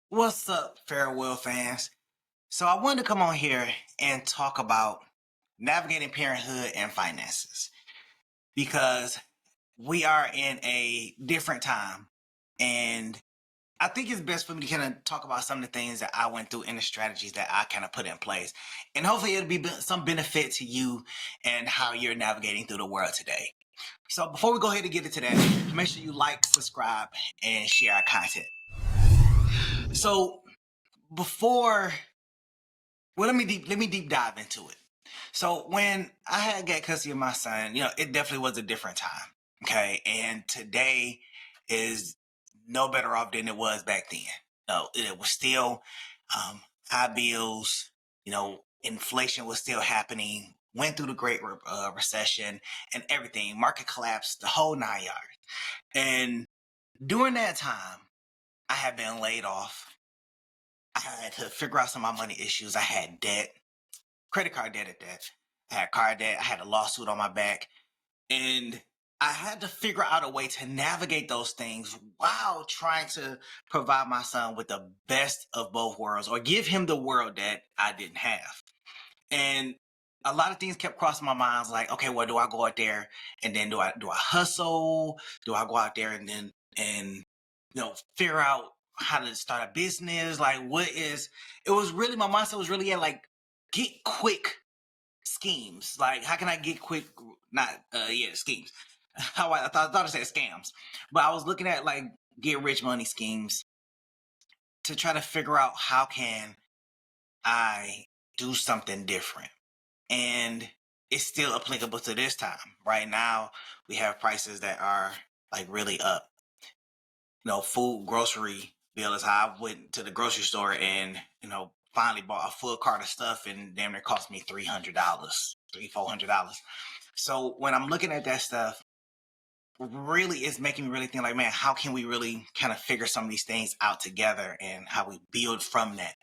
What's up, Farewell fans? So I wanted to come on here and talk about navigating parenthood and finances because we are in a different time, and I think it's best for me to kind of talk about some of the things that I went through and the strategies that I kind of put in place, and hopefully it'll be some benefit to you and how you're navigating through the world today. So before we go ahead and get into that, make sure you like, subscribe, and share our content. So before Well, let me deep dive into it. So when I had got custody of my son, it definitely was a different time. Okay, and today is no better off than it was back then. No, it was still high bills. Inflation was still happening. Went through the Great Recession and everything. Market collapsed, the whole 9 yards. And during that time, I had been laid off. I had to figure out some of my money issues. I had debt, credit card debt at that. I had car debt. I had a lawsuit on my back. And I had to figure out a way to navigate those things while trying to provide my son with the best of both worlds or give him the world that I didn't have. And a lot of things kept crossing my mind. Like, okay, well, do I go out there and then do I hustle? Do I go out there and then figure out how to start a business? Like, it was really, my mindset was really at like get quick schemes. Like, how can I get quick? Not schemes. I thought I said scams, but I was looking at like get rich money schemes to try to figure out how can I do something different. And it's still applicable to this time. Right now, we have prices that are like really up. Food, grocery bill is high. I went to the grocery store and, finally bought a full cart of stuff and damn near cost me $300, $400. So when I'm looking at that stuff, really it's making me really think like, man, how can we really kind of figure some of these things out together and how we build from that?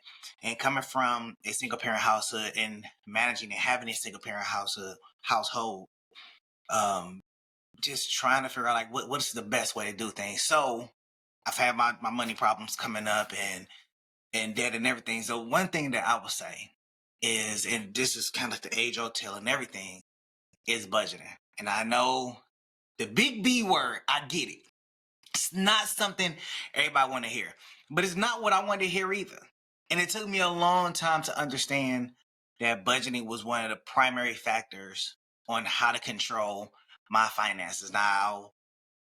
And coming from a single parent household and managing and having a single parent household, um, just trying to figure out like what's the best way to do things. So I've had my money problems coming up and debt and everything. So one thing that I would say is, and this is kind of the age old tale and everything, is budgeting. And I know the big B word, I get it. It's not something everybody want to hear, but it's not what I wanted to hear either. And it took me a long time to understand that budgeting was one of the primary factors on how to control my finances. Now,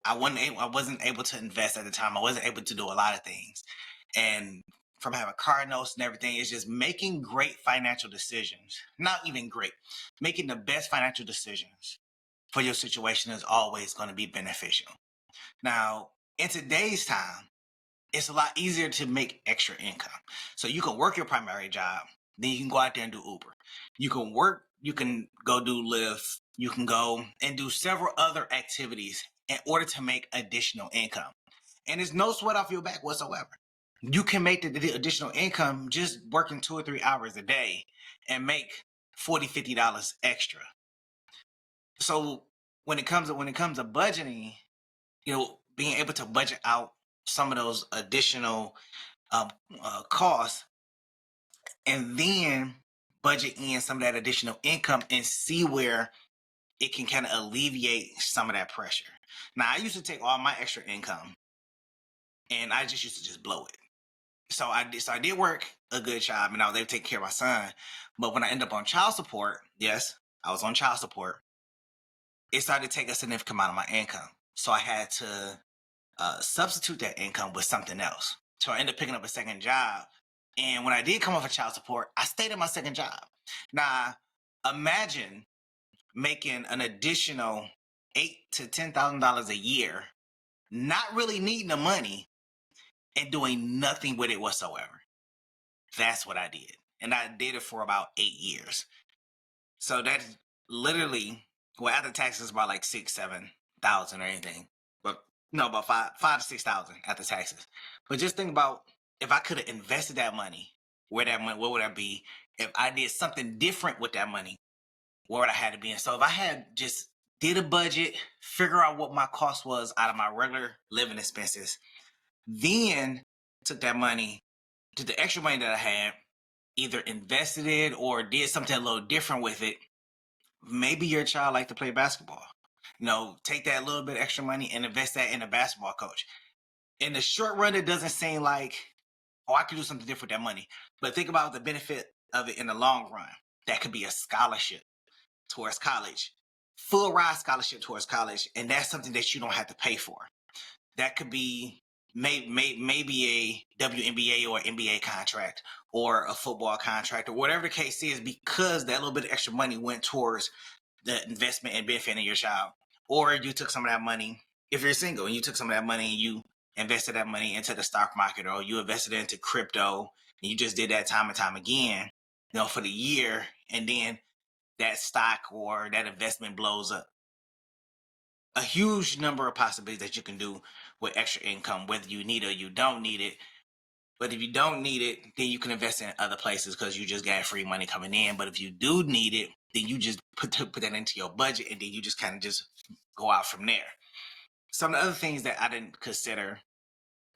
I wasn't able to invest at the time. I wasn't able to do a lot of things. And from having car notes and everything, it's just making great financial decisions. Not even great. Making the best financial decisions for your situation is always going to be beneficial. Now, in today's time, it's a lot easier to make extra income. So you can work your primary job, then you can go out there and do Uber. You can go do Lyft, you can go and do several other activities in order to make additional income. And there's no sweat off your back whatsoever. You can make the additional income just working 2 or 3 hours a day and make $40, $50 extra. So when it comes to budgeting, being able to budget out some of those additional costs and then budget in some of that additional income and see where it can kind of alleviate some of that pressure. Now, I used to take all my extra income and I just used to just blow it. So I did work a good job and I was able to take care of my son. But when I ended up on child support, yes, I was on child support. It started to take a significant amount of my income. So I had to substitute that income with something else. So I ended up picking up a second job. And when I did come off of child support, I stayed at my second job. Now, imagine making an additional $8,000 to $10,000 a year, not really needing the money and doing nothing with it whatsoever. That's what I did. And I did it for about 8 years. So that's literally, well, after taxes, about like 6,000, 7,000 or anything. But no, about five to 6,000 after taxes. But just think about if I could have invested that money, what would that be? If I did something different with that money, where I had to be in. So if I had just did a budget, figure out what my cost was out of my regular living expenses, then took that money, took the extra money that I had, either invested it or did something a little different with it. Maybe your child like to play basketball. Take that little bit extra money and invest that in a basketball coach. In the short run, it doesn't seem like, oh, I could do something different with that money. But think about the benefit of it in the long run. That could be a scholarship towards college, full ride scholarship towards college, and that's something that you don't have to pay for. That could be maybe a WNBA or NBA contract or a football contract or whatever the case is, because that little bit of extra money went towards the investment and benefiting your child. Or you took some of that money, if you're single, and you took some of that money and you invested that money into the stock market, or you invested it into crypto, and you just did that time and time again, for the year, and then that stock or that investment blows up. A huge number of possibilities that you can do with extra income, whether you need it or you don't need it. But if you don't need it, then you can invest in other places because you just got free money coming in. But if you do need it, then you just put that into your budget, and then you just kind of just go out from there. Some of the other things that I didn't consider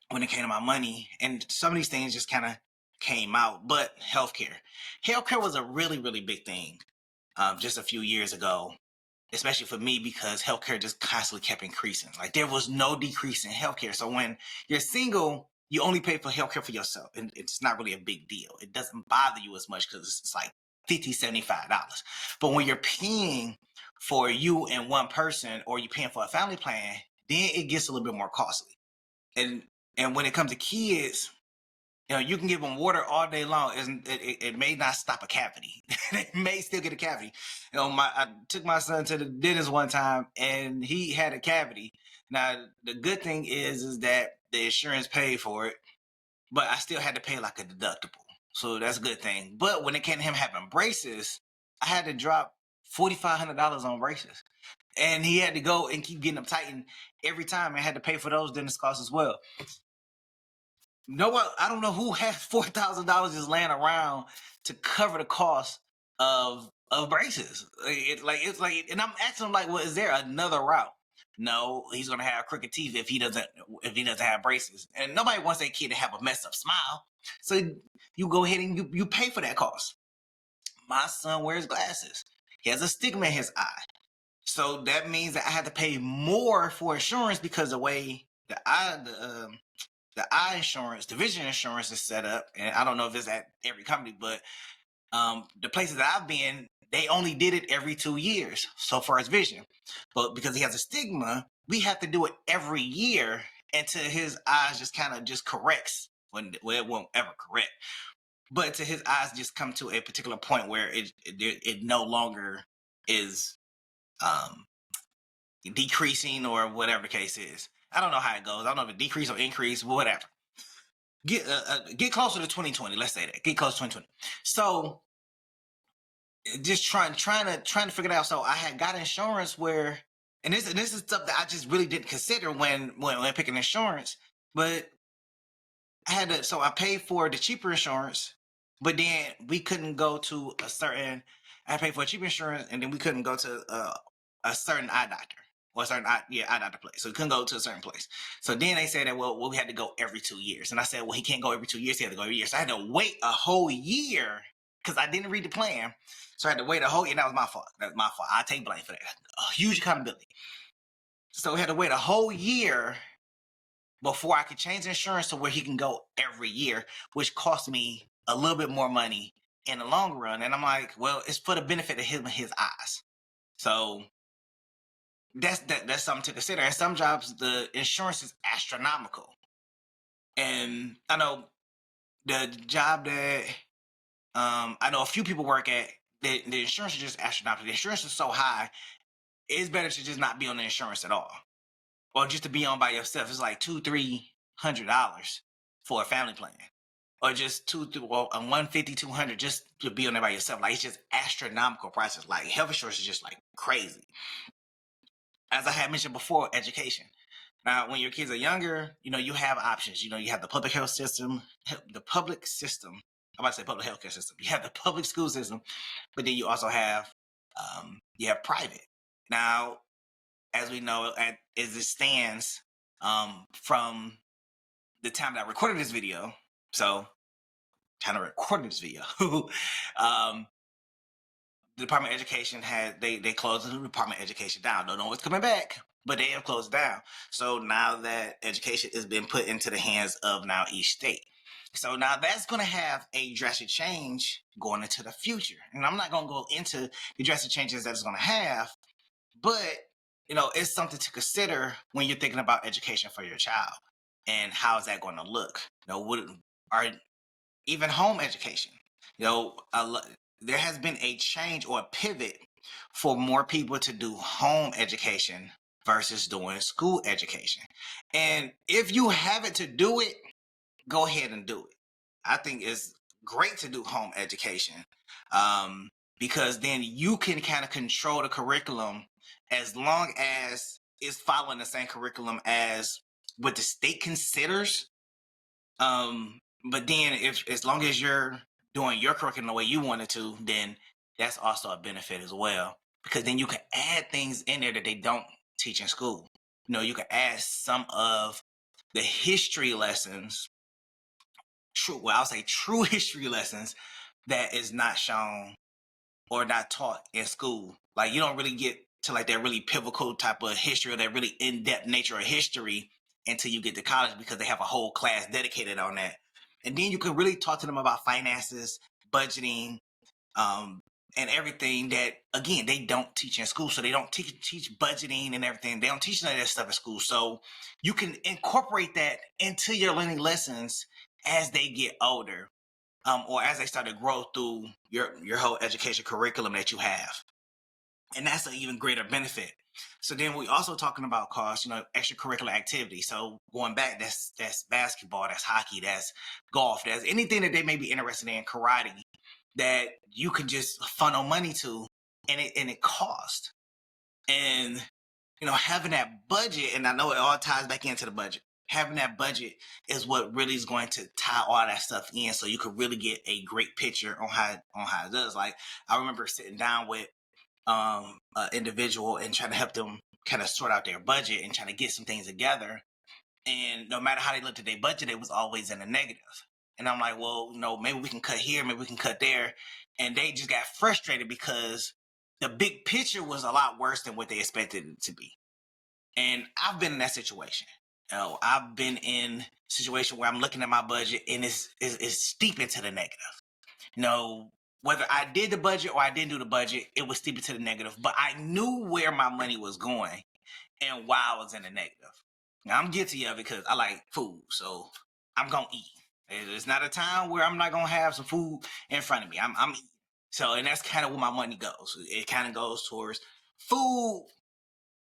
when it came to my money, and some of these things just kind of came out, but healthcare. Healthcare was a really, really big thing just a few years ago, especially for me, because healthcare just constantly kept increasing. Like, there was no decrease in healthcare. So when you're single, you only pay for healthcare for yourself, and it's not really a big deal. It doesn't bother you as much because it's like $50, $75. But when you're paying for you and one person, or you're paying for a family plan, then it gets a little bit more costly. And when it comes to kids, you can give them water all day long. It may not stop a cavity. They may still get a cavity. I took my son to the dentist one time, and he had a cavity. Now, the good thing is that the insurance paid for it, but I still had to pay like a deductible. So that's a good thing. But when it came to him having braces, I had to drop $4,500 on braces. And he had to go and keep getting them tightened every time, and had to pay for those dentist costs as well. I don't know who has $4,000 just laying around to cover the cost of braces. It's like, and I'm asking him, like, well, is there another route? No, he's gonna have crooked teeth if he doesn't have braces. And nobody wants that kid to have a messed up smile. So you go ahead and you pay for that cost. My son wears glasses. He has a stigma in his eye. So that means that I have to pay more for insurance, because the way the eye insurance, the vision insurance is set up, and I don't know if it's at every company, but the places that I've been, they only did it every 2 years. So for his vision, but because he has a stigma, we have to do it every year until his eyes just kind of just corrects when it won't ever correct. But to his eyes just come to a particular point where it no longer is decreasing or whatever the case is. I don't know how it goes. I don't know if it decrease or increase, whatever. Get closer to 2020. Let's say that. Get close to 2020. So just trying to figure it out. So I had got insurance where, and this is stuff that I just really didn't consider when picking insurance. But I paid for the cheaper insurance, but then we couldn't go to a certain. I paid for a cheaper insurance, and then we couldn't go to a certain eye doctor. Or a certain eye doctor place. So we couldn't go to a certain place. So then they said that, well, we had to go every 2 years. And I said, well, he can't go every 2 years. He had to go every year. So I had to wait a whole year because I didn't read the plan. So I had to wait a whole year. And that was my fault. I take blame for that. A huge accountability. So we had to wait a whole year before I could change insurance to where he can go every year, which cost me a little bit more money in the long run. And I'm like, well, it's for the benefit of him and his eyes. So that's something to consider. And some jobs, the insurance is astronomical. And I know the job that I know a few people work at, the insurance is just astronomical. The insurance is so high, it's better to just not be on the insurance at all, or just to be on by yourself. It's like $200-$300 for a family plan, or just $150, $200 just to be on there by yourself. Like, it's just astronomical prices. Like, health insurance is just like crazy. As I had mentioned before, education. Now, when your kids are younger, you have options. You have the public health system, I'm about to say public healthcare system. You have the public school system, but then you also have You have private. Now, as we know, as it stands, from the time that I recorded this video, so kind of recorded this video, um, the Department of Education had they closed the Department of Education down. Don't know what's coming back, but they have closed down. So now that education has been put into the hands of now each state. So now that's going to have a drastic change going into the future. And I'm not going to go into the drastic changes that it's going to have, but it's something to consider when you're thinking about education for your child and how is that going to look. What are even home education? There has been a change or a pivot for more people to do home education versus doing school education. And if you have it to do it, go ahead and do it. I think it's great to do home education, because then you can kind of control the curriculum as long as it's following the same curriculum as what the state considers. But then if as long as you're doing your curriculum the way you want it to, then that's also a benefit as well. Because then you can add things in there that they don't teach in school. You can add some of the history lessons, I'll say true history lessons that is not shown or not taught in school. Like you don't really get to like that really pivotal type of history or that really in-depth nature of history until you get to college, because they have a whole class dedicated on that. And then you can really talk to them about finances, budgeting, and everything that, again, they don't teach in school. So they don't teach budgeting and everything. They don't teach none of that stuff in school. So you can incorporate that into your learning lessons as they get older, or as they start to grow through your whole education curriculum that you have. And that's an even greater benefit. So then we also talking about costs, extracurricular activity. So going back, that's basketball, that's hockey, that's golf, that's anything that they may be interested in, karate, that you can just funnel money to, and it costs. And having that budget, and I know it all ties back into the budget. Having that budget is what really is going to tie all that stuff in, so you could really get a great picture on how it does. Like I remember sitting down with an individual and trying to help them kind of sort out their budget and trying to get some things together. And no matter how they looked at their budget, it was always in the negative. And I'm like, well, maybe we can cut here, maybe we can cut there. And they just got frustrated because the big picture was a lot worse than what they expected it to be. And I've been in that situation. I've been in a situation where I'm looking at my budget and it's steep into the negative. Whether I did the budget or I didn't do the budget, it was steep into the negative. But I knew where my money was going and why I was in the negative. Now, I'm guilty of it because I like food, so I'm going to eat. It's not a time where I'm not going to have some food in front of me. I'm eating. So, and that's kind of where my money goes. It kind of goes towards food.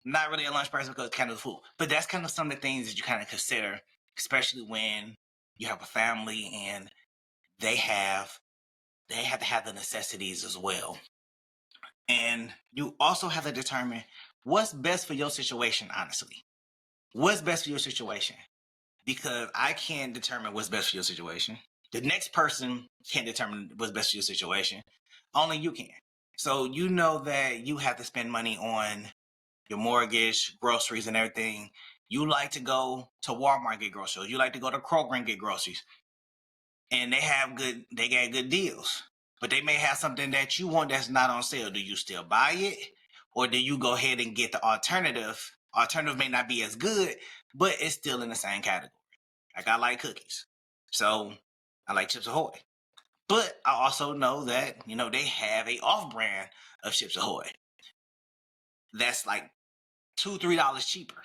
Not really a lunch person because it's kind of food. But that's kind of some of the things that you kind of consider, especially when you have a family and they have to have the necessities as well. And you also have to determine what's best for your situation, honestly. What's best for your situation? Because I can't determine what's best for your situation. The next person can't determine what's best for your situation. Only you can. So you know that you have to spend money on your mortgage, groceries, and everything. You like to go to Walmart and get groceries. You like to go to Kroger and get groceries. And they got good deals. But they may have something that you want that's not on sale. Do you still buy it? Or do you go ahead and get the alternative? Alternative may not be as good, but it's still in the same category. Like I like cookies. So I like Chips Ahoy. But I also know that, they have a off-brand of Chips Ahoy. That's like $2-3 cheaper.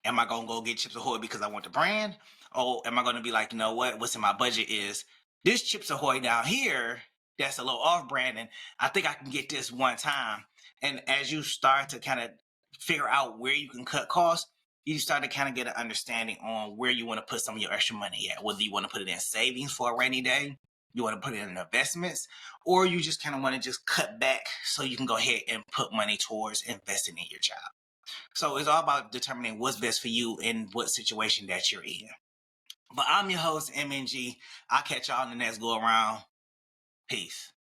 Am I going to go get Chips Ahoy because I want the brand? Or am I going to be like, what's in my budget is this Chips Ahoy down here that's a little off-brand, and I think I can get this one time. And as you start to kind of figure out where you can cut costs, you start to kind of get an understanding on where you want to put some of your extra money at. Whether you want to put it in savings for a rainy day, you want to put it in investments, or you just kind of want to just cut back so you can go ahead and put money towards investing in your child. So it's all about determining what's best for you in what situation that you're in. But I'm your host, MNG. I'll catch y'all in the next go around. Peace.